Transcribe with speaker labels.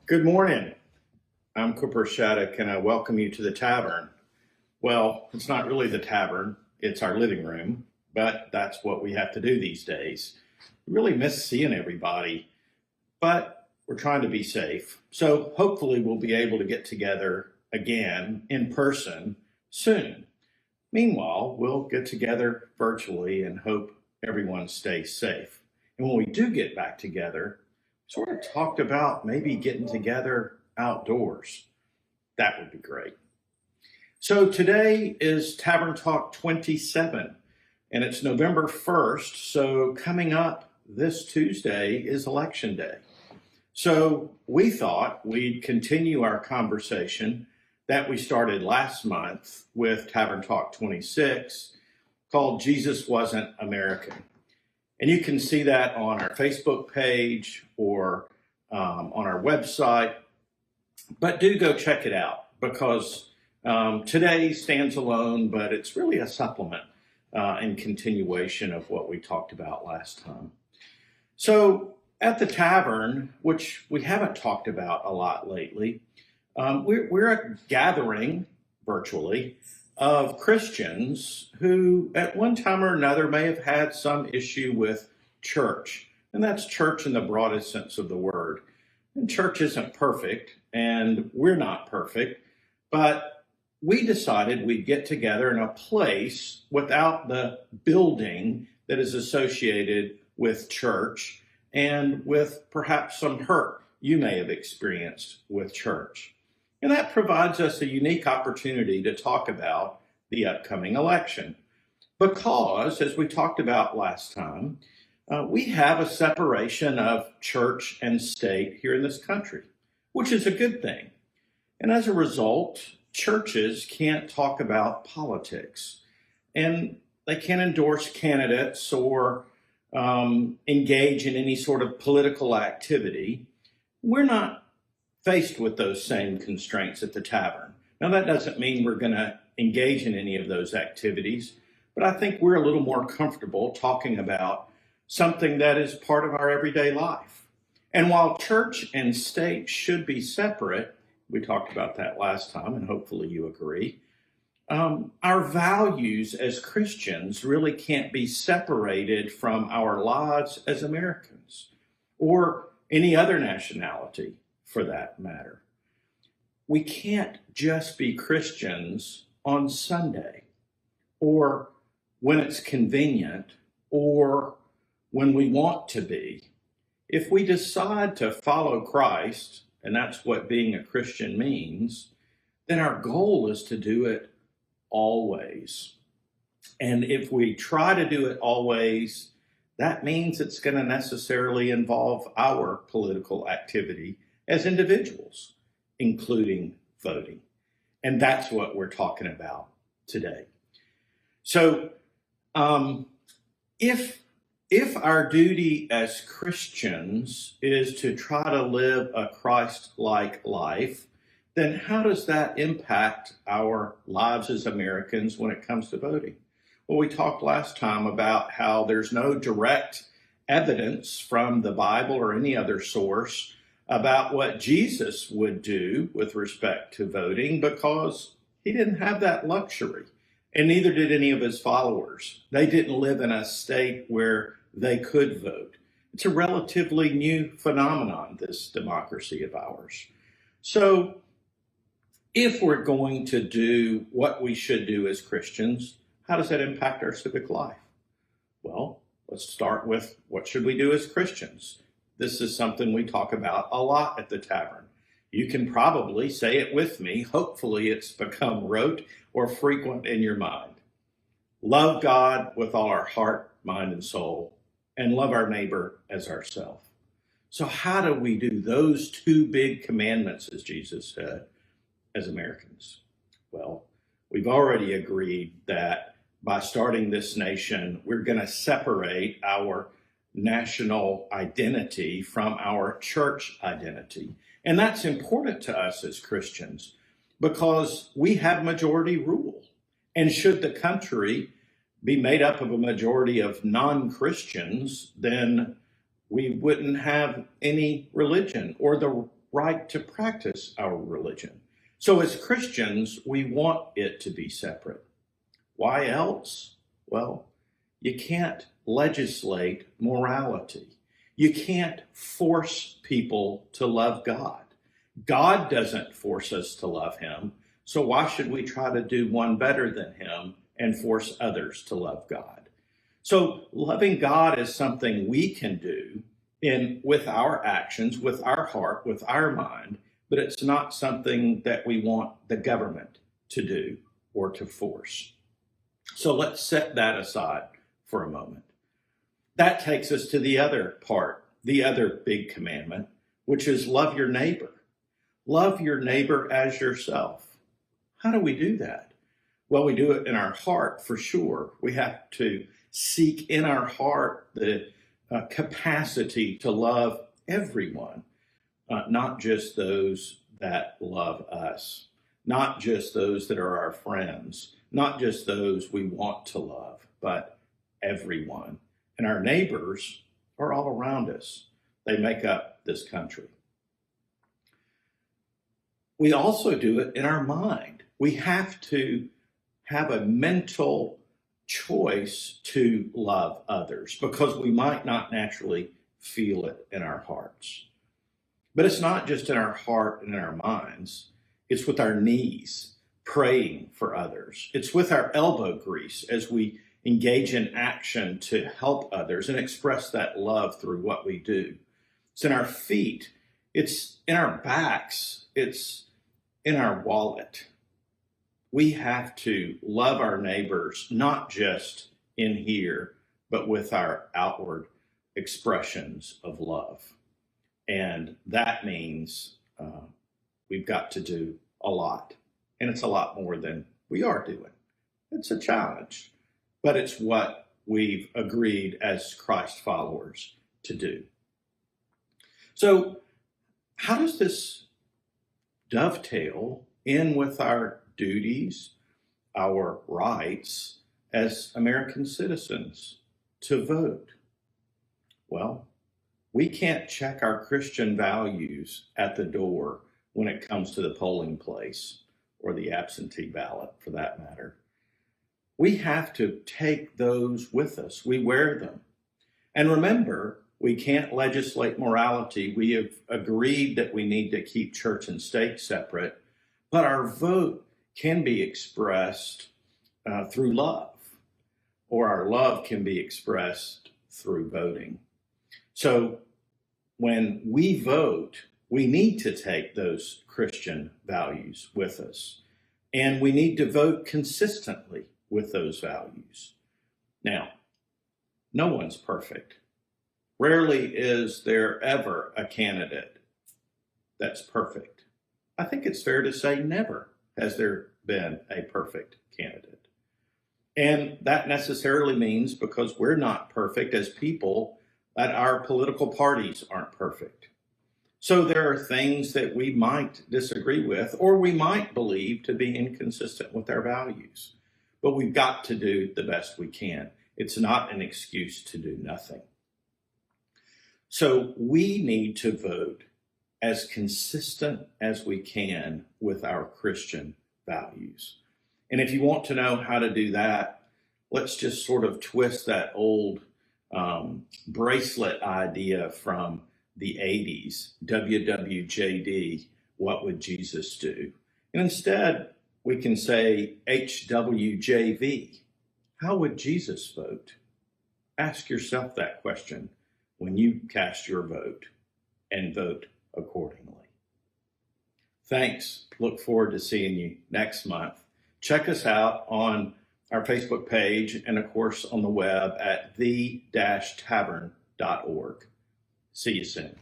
Speaker 1: Good morning. I'm Cooper Shattuck, and I welcome you to the Tavern. Well, it's not really the tavern, it's our living room, but that's what we have to do these days. We really miss seeing everybody, but we're trying to be safe. So hopefully we'll be able to get together again in person soon. Meanwhile, we'll get together virtually and hope everyone stays safe. And when we do get back together, sort of talked about maybe getting together outdoors. That would be great. So today is Tavern Talk 27, and it's November 1st. So coming up this Tuesday is Election Day. So we thought we'd continue our conversation that we started last month with Tavern Talk 26 called Jesus Wasn't American. And you can see that on our Facebook page or on our website. But do go check it out because today stands alone, but it's really a supplement and continuation of what we talked about last time. So at the Tavern, which we haven't talked about a lot lately, we're a gathering virtually of Christians who at one time or another may have had some issue with church. And that's church in the broadest sense of the word. And church isn't perfect, and we're not perfect, but we decided we'd get together in a place without the building that is associated with church and with perhaps some hurt you may have experienced with church. And that provides us a unique opportunity to talk about the upcoming election. Because, as we talked about last time, we have a separation of church and state here in this country, which is a good thing. And as a result, churches can't talk about politics, and they can't endorse candidates or engage in any sort of political activity. We're not faced with those same constraints at the Tavern. Now, that doesn't mean we're going to engage in any of those activities, but I think we're a little more comfortable talking about something that is part of our everyday life. And while church and state should be separate, we talked about that last time, and hopefully you agree, our values as Christians really can't be separated from our lives as Americans or any other nationality for that matter. We can't just be Christians on Sunday or when it's convenient or when we want to be. If we decide to follow Christ, and that's what being a Christian means, then our goal is to do it always. And if we try to do it always, that means it's going to necessarily involve our political activity as individuals, including voting. And that's what we're talking about today. So if our duty as Christians is to try to live a Christ-like life, then how does that impact our lives as Americans when it comes to voting? Well, we talked last time about how there's no direct evidence from the Bible or any other source about what Jesus would do with respect to voting because he didn't have that luxury, and neither did any of his followers. They didn't live in a state where they could vote. It's a relatively new phenomenon, this democracy of ours. So if we're going to do what we should do as Christians, how does that impact our civic life? Well, let's start with what should we do as Christians? This is something we talk about a lot at the Tavern. You can probably say it with me. Hopefully it's become rote or frequent in your mind. Love God with all our heart, mind, and soul, and love our neighbor as ourselves. So how do we do those two big commandments, as Jesus said, as Americans? Well, we've already agreed that by starting this nation, we're going to separate our national identity from our church identity. And that's important to us as Christians because we have majority rule. And should the country be made up of a majority of non-Christians, then we wouldn't have any religion or right to practice our religion. So as Christians, we want it to be separate. Why else? Well, you can't legislate morality. You can't force people to love God. God doesn't force us to love him. So why should we try to do one better than him and force others to love God? So loving God is something we can do with our actions, with our heart, with our mind, but it's not something that we want the government to do or to force. So let's set that aside for a moment. That takes us to the other part, the other big commandment, which is love your neighbor. Love your neighbor as yourself. How do we do that? Well, we do it in our heart for sure. We have to seek in our heart the capacity to love everyone, not just those that love us, not just those that are our friends, not just those we want to love, but everyone. And our neighbors are all around us. They make up this country. We also do it in our mind. We have to have a mental choice to love others because we might not naturally feel it in our hearts. But it's not just in our heart and in our minds. It's with our knees praying for others. It's with our elbow grease as we engage in action to help others and express that love through what we do. It's in our feet. It's in our backs. It's in our wallet. We have to love our neighbors, not just in here, but with our outward expressions of love. And that means we've got to do a lot. And it's a lot more than we are doing. It's a challenge, but it's what we've agreed as Christ followers to do. So how does this dovetail in with our duties, our rights as American citizens to vote? Well, we can't check our Christian values at the door when it comes to the polling place or the absentee ballot for that matter. We have to take those with us. We wear them. And remember, we can't legislate morality. We have agreed that we need to keep church and state separate, but our vote can be expressed through love, or our love can be expressed through voting. So when we vote, we need to take those Christian values with us, and we need to vote consistently with those values. Now, no one's perfect. Rarely is there ever a candidate that's perfect. I think it's fair to say never has there been a perfect candidate. And that necessarily means because we're not perfect as people, that our political parties aren't perfect. So there are things that we might disagree with, or we might believe to be inconsistent with our values. But we've got to do the best we can. It's not an excuse to do nothing. So we need to vote as consistent as we can with our Christian values. And if you want to know how to do that, let's just sort of twist that old bracelet idea from the 80s, WWJD, what would Jesus do? And instead, we can say HWJV, how would Jesus vote? Ask yourself that question when you cast your vote and vote accordingly. Thanks. Look forward to seeing you next month. Check us out on our Facebook page and, of course, on the web at the-tavern.org. See you soon.